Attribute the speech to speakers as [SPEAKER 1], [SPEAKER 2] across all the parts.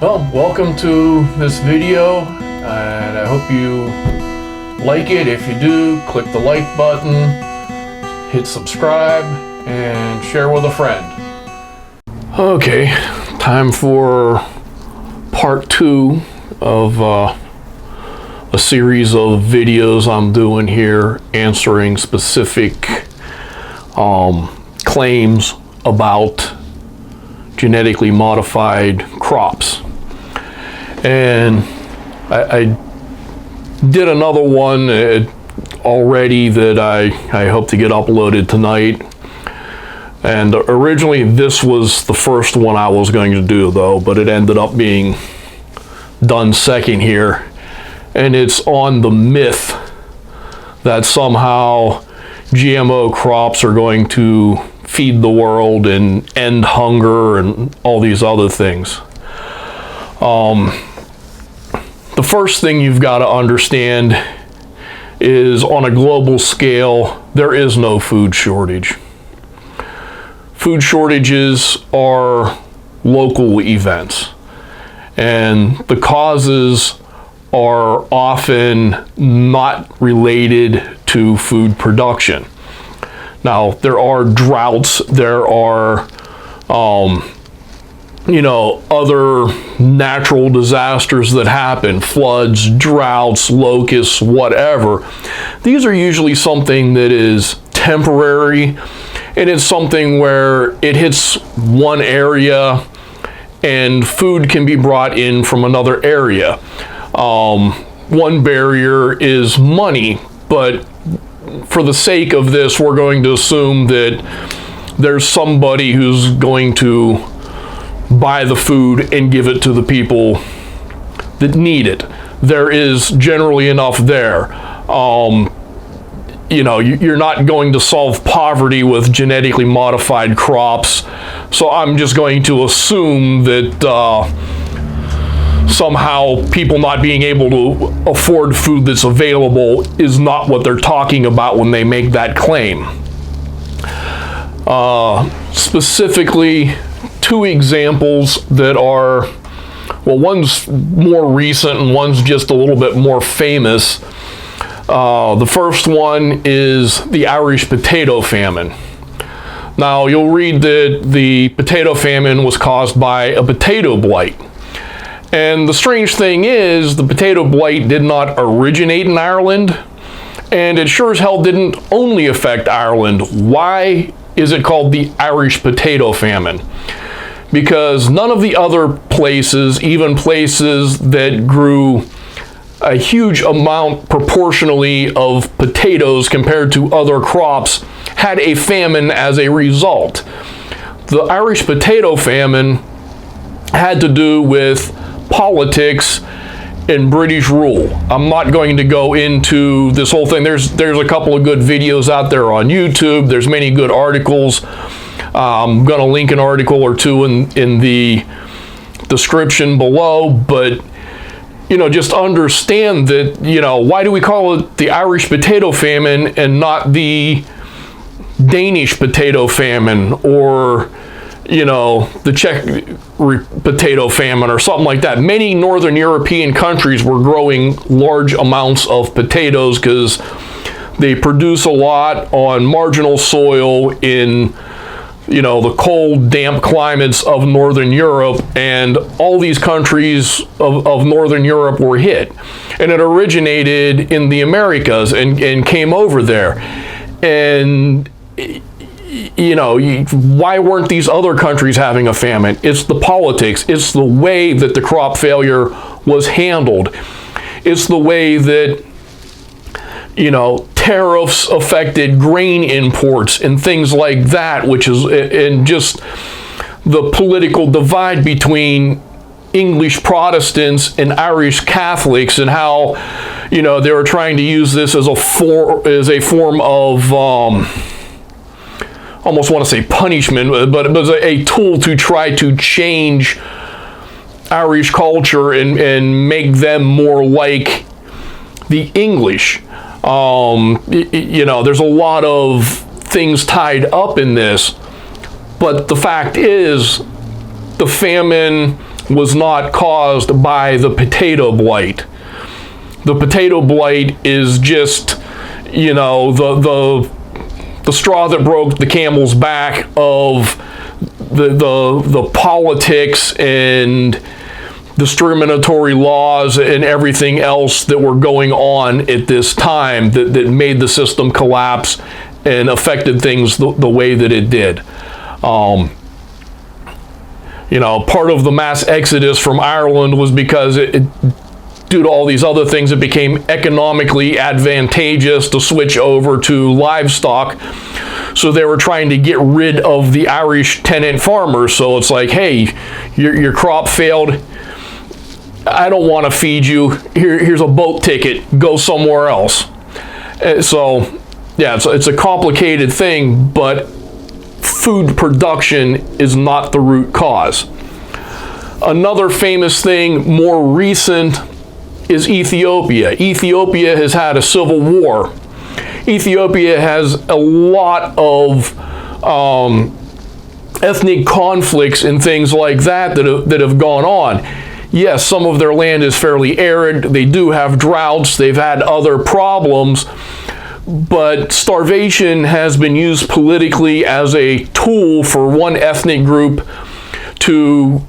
[SPEAKER 1] Well, welcome to this video, and I hope you like it. If you do, click the like button, hit subscribe, and share with a friend. Okay, time for part 2 of a series of videos I'm doing here answering specific claims about genetically modified crops. And I did another one already that I hope to get uploaded tonight. And originally this was the first one I was going to do though, but it ended up being done second here. And it's on the myth that somehow GMO crops are going to feed the world and end hunger and all these other things. The first thing you've got to understand is on a global scale, there is no food shortage. Food shortages are local events, and the causes are often not related to food production. Now, there are droughts, there are other natural disasters that happen, floods, droughts, locusts, whatever. These are usually something that is temporary, and it's something where it hits one area and food can be brought in from another area. One barrier is money, but for the sake of this, we're going to assume that there's somebody who's going to buy the food and give it to the people that need it. There is generally enough there. You're not going to solve poverty with genetically modified crops, so I'm just going to assume that somehow people not being able to afford food that's available is not what they're talking about when they make that claim. Specifically, 2 examples that are, well, one's more recent and one's just a little bit more famous. The first one is the Irish potato famine. Now, you'll read that the potato famine was caused by a potato blight. And the strange thing is, the potato blight did not originate in Ireland, and it sure as hell didn't only affect Ireland. Why is it called the Irish potato famine? Because none of the other places, even places that grew a huge amount proportionally of potatoes compared to other crops, had a famine as a result. The Irish potato famine had to do with politics and British rule. I'm not going to go into this whole thing. There's a couple of good videos out there on YouTube. There's many good articles. I'm going to link an article or two in the description below, but just understand that, why do we call it the Irish potato famine and not the Danish potato famine or the Czech potato famine or something like that. Many Northern European countries were growing large amounts of potatoes because they produce a lot on marginal soil in the cold, damp climates of Northern Europe, and all these countries of Northern Europe were hit. And it originated in the Americas and came over there. And why weren't these other countries having a famine? It's the politics. It's the way that the crop failure was handled. It's the way that, tariffs affected grain imports and things like that, which is, and just the political divide between English Protestants and Irish Catholics, and how, they were trying to use this as a form of, almost want to say punishment, but it was a tool to try to change Irish culture and make them more like the English. There's a lot of things tied up in this, but the fact is the famine was not caused by the potato blight. The potato blight is just, you know, the straw that broke the camel's back of the politics and discriminatory laws and everything else that were going on at this time that made the system collapse and affected things the way that it did. You know, part of the mass exodus from Ireland was because due to all these other things, it became economically advantageous to switch over to livestock. So they were trying to get rid of the Irish tenant farmers. So it's like, hey, your crop failed. I don't want to feed you. Here's a boat ticket. Go somewhere else. So, yeah, it's a complicated thing, but food production is not the root cause. Another famous thing, more recent, is Ethiopia. Ethiopia has had a civil war. Ethiopia has a lot of ethnic conflicts and things like that have gone on. Yes, some of their land is fairly arid. They do have droughts. They've had other problems. But starvation has been used politically as a tool for one ethnic group to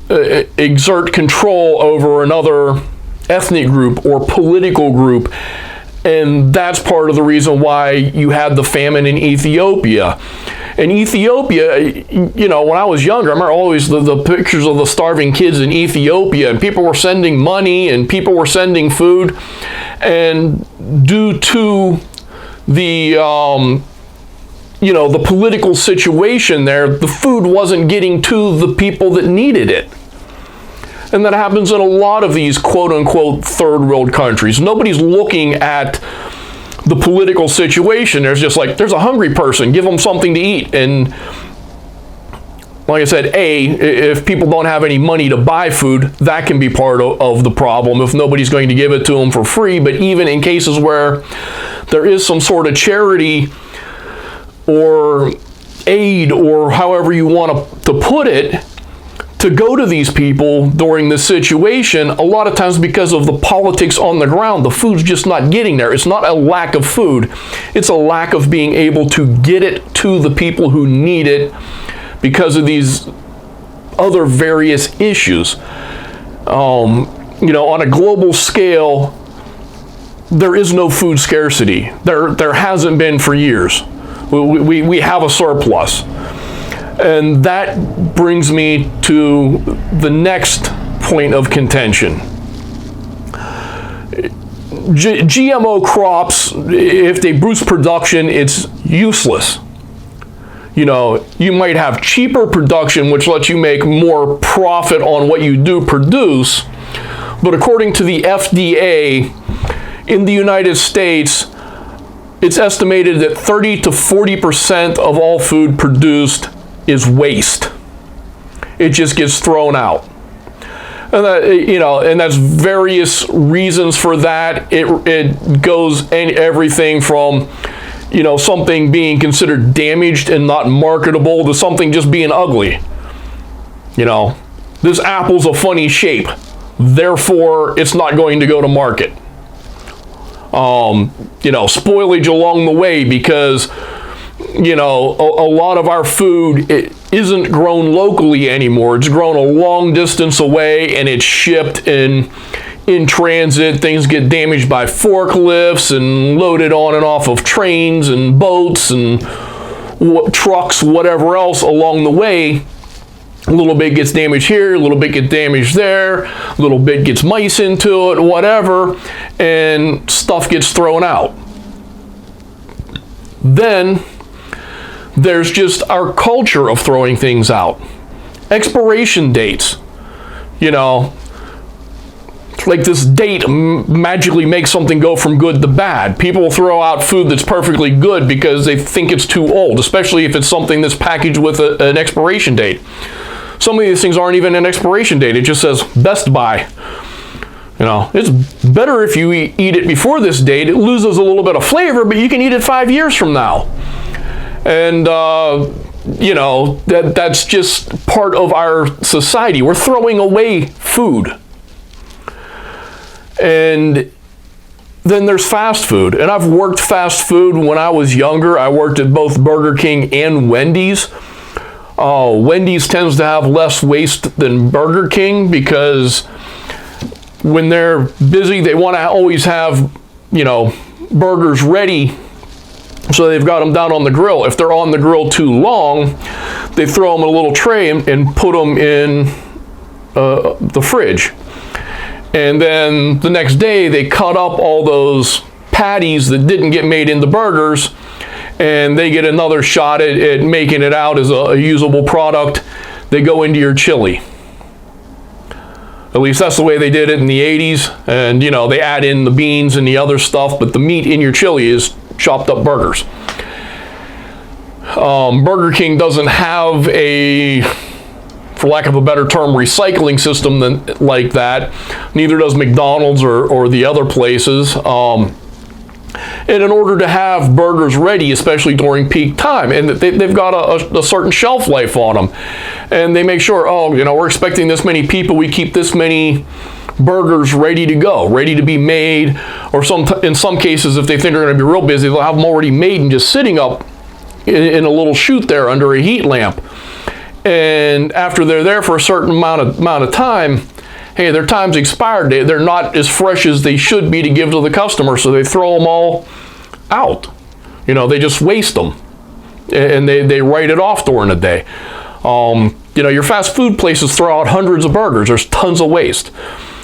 [SPEAKER 1] exert control over another ethnic group or political group. And that's part of the reason why you had the famine in Ethiopia. And Ethiopia, you know, when I was younger, I remember always the pictures of the starving kids in Ethiopia, and people were sending money and people were sending food. And due to the, you know, the political situation there, the food wasn't getting to the people that needed it. And that happens in a lot of these quote-unquote third world countries. Nobody's looking at the political situation. There's just like, there's a hungry person, give them something to eat. And like I said, if people don't have any money to buy food, that can be part of the problem if nobody's going to give it to them for free. But even in cases where there is some sort of charity or aid, or however you want to put it, to go to these people during this situation, a lot of times because of the politics on the ground, the food's just not getting there. It's not a lack of food. It's a lack of being able to get it to the people who need it because of these other various issues. You know, on a global scale, there is no food scarcity. There hasn't been for years. We have a surplus. And that brings me to the next point of contention. GMO crops, if they boost production, it's useless. You know, you might have cheaper production, which lets you make more profit on what you do produce. But according to the FDA, in the United States, it's estimated that 30 to 40% of all food produced is waste. It just gets thrown out. And that, you know, and that's various reasons for that. It goes everything from, you know, something being considered damaged and not marketable to something just being ugly. You know, this apple's a funny shape, therefore it's not going to go to market. You know, spoilage along the way because, you know, a lot of our food, it isn't grown locally anymore. It's grown a long distance away and it's shipped in transit. Things get damaged by forklifts and loaded on and off of trains and boats and trucks, whatever else along the way. A little bit gets damaged here, a little bit gets damaged there, a little bit gets mice into it, whatever, and stuff gets thrown out. Then there's just our culture of throwing things out. Expiration dates. You know, like this date magically makes something go from good to bad. People will throw out food that's perfectly good because they think it's too old, especially if it's something that's packaged with an expiration date. Some of these things aren't even an expiration date. It just says best by. You know, it's better if you eat it before this date. It loses a little bit of flavor, but you can eat it 5 years from now. And you know, that's just part of our society. We're throwing away food. And then there's fast food. And I've worked fast food when I was younger. I worked at both Burger King and Wendy's. Wendy's tends to have less waste than Burger King because when they're busy, they want to always have, you know, burgers ready. So they've got them down on the grill. If they're on the grill too long, they throw them in a little tray and put them in the fridge. And then the next day, they cut up all those patties that didn't get made into burgers, and they get another shot at making it out as a usable product. They go into your chili. At least that's the way they did it in the 80s. And, you know, they add in the beans and the other stuff, but the meat in your chili is chopped up burgers. Burger King doesn't have a, for lack of a better term, recycling system like that. Neither does McDonald's or the other places. And in order to have burgers ready, especially during peak time, and they've got a certain shelf life on them, and they make sure, oh, you know, we're expecting this many people, we keep this many burgers ready to go, ready to be made, or in some cases, if they think they're going to be real busy, they'll have them already made and just sitting up in a little chute there under a heat lamp. And after they're there for a certain amount of time, hey, their time's expired. They're not as fresh as they should be to give to the customer, so they throw them all out. You know, they just waste them, and they write it off during the day. You know, your fast food places throw out hundreds of burgers. There's tons of waste.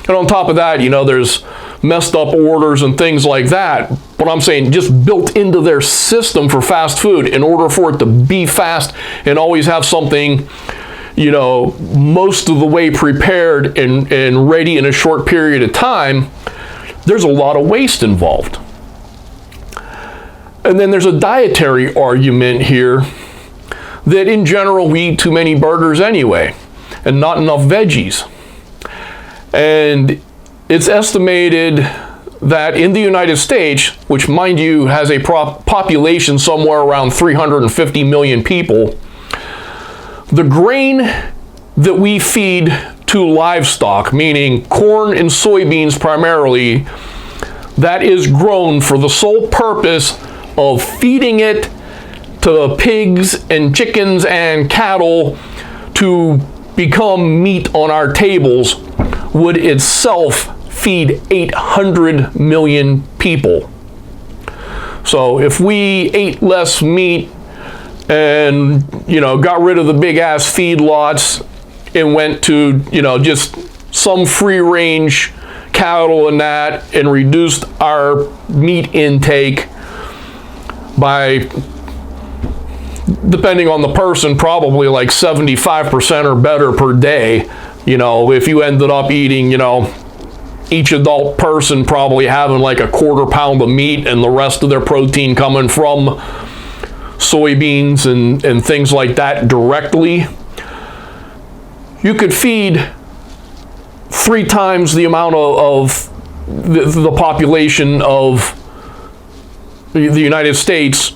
[SPEAKER 1] And on top of that, you know, there's messed up orders and things like that. But I'm saying just built into their system for fast food, in order for it to be fast and always have something, you know, most of the way prepared and ready in a short period of time, there's a lot of waste involved. And then there's a dietary argument here that in general we eat too many burgers anyway and not enough veggies. And it's estimated that in the United States, which mind you has a population somewhere around 350 million people, the grain that we feed to livestock, meaning corn and soybeans primarily, that is grown for the sole purpose of feeding it to pigs and chickens and cattle to become meat on our tables, would itself feed 800 million people. So if we ate less meat and, you know, got rid of the big ass feedlots and went to, you know, just some free range cattle and that, and reduced our meat intake by, depending on the person, probably like 75% or better per day. You know, if you ended up eating, you know, each adult person probably having like a quarter pound of meat and the rest of their protein coming from soybeans and things like that directly, you could feed 3 times the amount of the population of the United States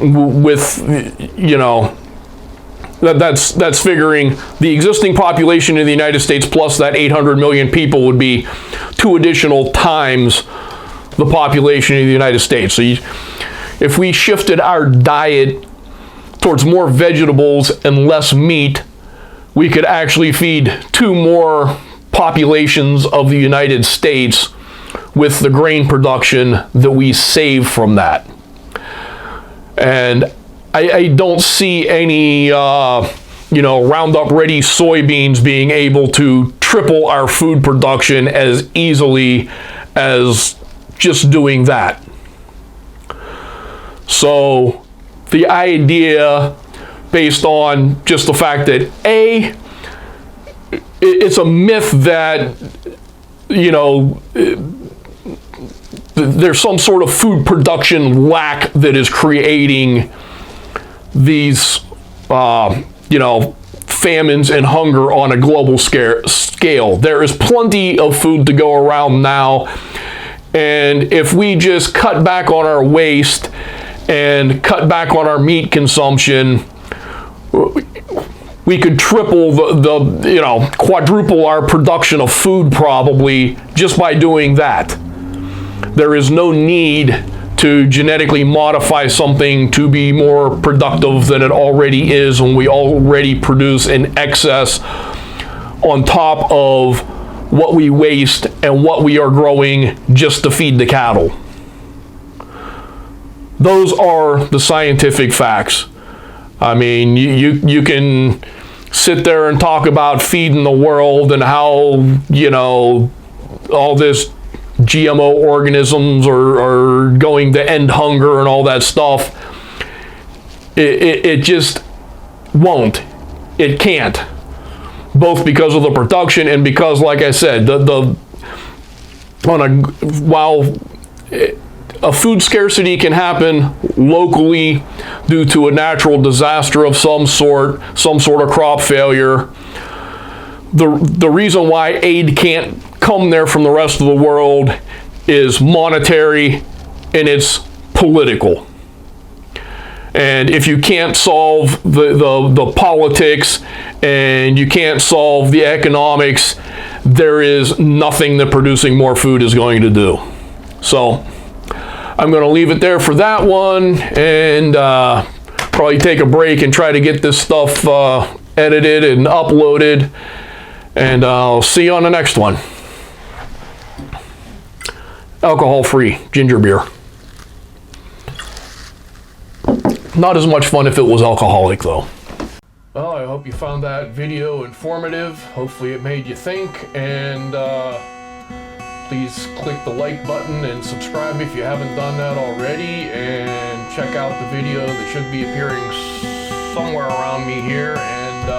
[SPEAKER 1] with, you know, that's figuring the existing population in the United States plus that 800 million people would be 2 additional times the population in the United States. So if we shifted our diet towards more vegetables and less meat, we could actually feed 2 more populations of the United States with the grain production that we save from that. And I don't see any, you know, Roundup Ready soybeans being able to triple our food production as easily as just doing that. So the idea, based on just the fact that it's a myth that, you know, there's some sort of food production lack that is creating these, you know, famines and hunger on a global scale. There is plenty of food to go around now, and if we just cut back on our waste and cut back on our meat consumption, we could triple quadruple our production of food probably just by doing that. There is no need to genetically modify something to be more productive than it already is when we already produce in excess on top of what we waste and what we are growing just to feed the cattle. Those are the scientific facts. I mean, you can sit there and talk about feeding the world and how, all this GMO organisms are going to end hunger and all that stuff. It just won't. It can't. Both because of the production and because, like I said, while a food scarcity can happen locally due to a natural disaster of some sort of crop failure, the reason why aid can't come there from the rest of the world is monetary and it's political. And if you can't solve the politics and you can't solve the economics, there is nothing that producing more food is going to do. So I'm going to leave it there for that one, and probably take a break and try to get this stuff edited and uploaded. And I'll see you on the next one. Alcohol-free ginger beer. Not as much fun if it was alcoholic, though. Well, I hope you found that video informative. Hopefully it made you think, and please click the like button and subscribe if you haven't done that already, and check out the video that should be appearing somewhere around me here, and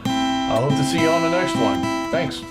[SPEAKER 1] I hope to see you on the next one. Thanks.